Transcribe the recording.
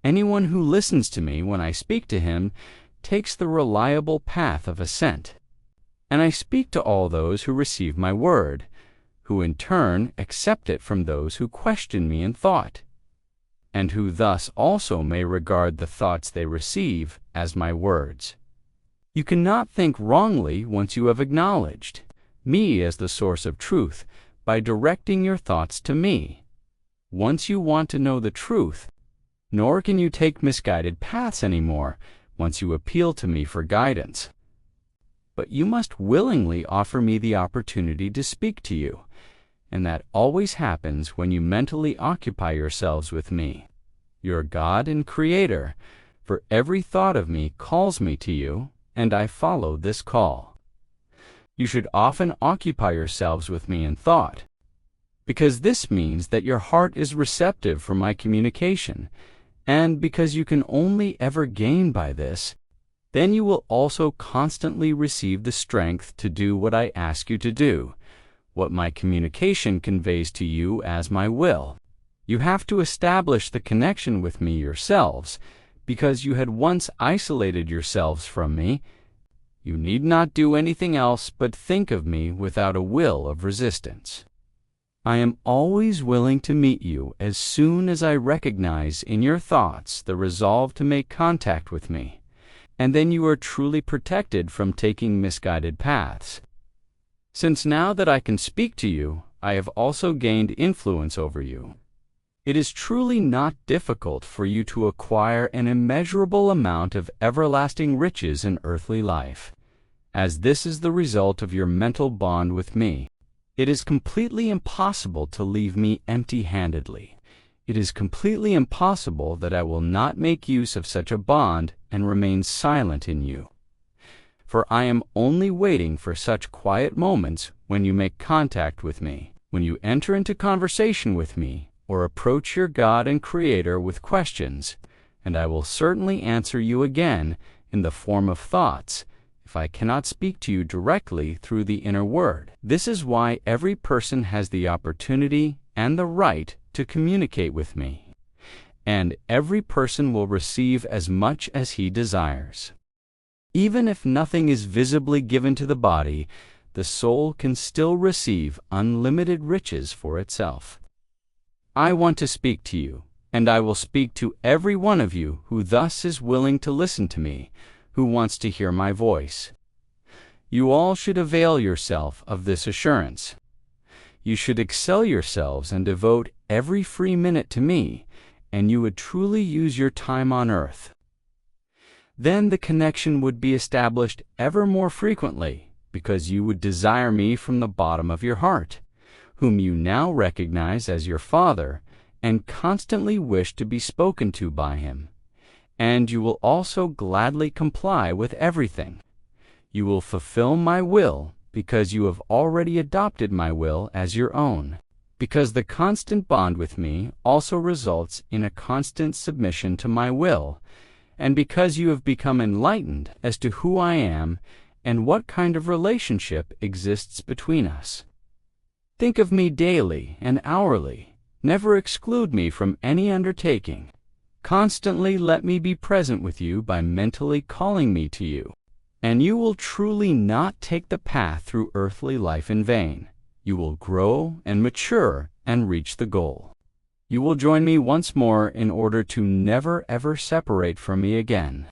Anyone who listens to me when I speak to him takes the reliable path of ascent. And I speak to all those who receive my word, who in turn accept it from those who question me in thought, and who thus also may regard the thoughts they receive as my words. You cannot think wrongly once you have acknowledged me as the source of truth by directing your thoughts to me. Once you want to know the truth, nor can you take misguided paths anymore once you appeal to me for guidance. But you must willingly offer me the opportunity to speak to you, and that always happens when you mentally occupy yourselves with me, your God and Creator, for every thought of me calls me to you, and I follow this call. You should often occupy yourselves with me in thought, because this means that your heart is receptive for my communication, and because you can only ever gain by this, then you will also constantly receive the strength to do what I ask you to do, what my communication conveys to you as my will. You have to establish the connection with me yourselves, because you had once isolated yourselves from me. You need not do anything else but think of me without a will of resistance. I am always willing to meet you as soon as I recognize in your thoughts the resolve to make contact with me, and then you are truly protected from taking misguided paths. Since now that I can speak to you, I have also gained influence over you. It is truly not difficult for you to acquire an immeasurable amount of everlasting riches in earthly life, as this is the result of your mental bond with me. It is completely impossible to leave me empty-handedly. It is completely impossible that I will not make use of such a bond and remain silent in you. For I am only waiting for such quiet moments when you make contact with me, when you enter into conversation with me, or approach your God and Creator with questions, and I will certainly answer you again in the form of thoughts, if I cannot speak to you directly through the inner word. This is why every person has the opportunity and the right to communicate with me, and every person will receive as much as he desires. Even if nothing is visibly given to the body, the soul can still receive unlimited riches for itself. I want to speak to you, and I will speak to every one of you who thus is willing to listen to me, who wants to hear my voice. You all should avail yourself of this assurance. You should excel yourselves and devote every free minute to me, and you would truly use your time on earth. Then the connection would be established ever more frequently, because you would desire me from the bottom of your heart, whom you now recognize as your Father, and constantly wish to be spoken to by him. And you will also gladly comply with everything. You will fulfill my will because you have already adopted my will as your own, because the constant bond with me also results in a constant submission to my will, and because you have become enlightened as to who I am and what kind of relationship exists between us. Think of me daily and hourly. Never exclude me from any undertaking. Constantly let me be present with you by mentally calling me to you, and you will truly not take the path through earthly life in vain. You will grow and mature and reach the goal. You will join me once more in order to never ever separate from me again.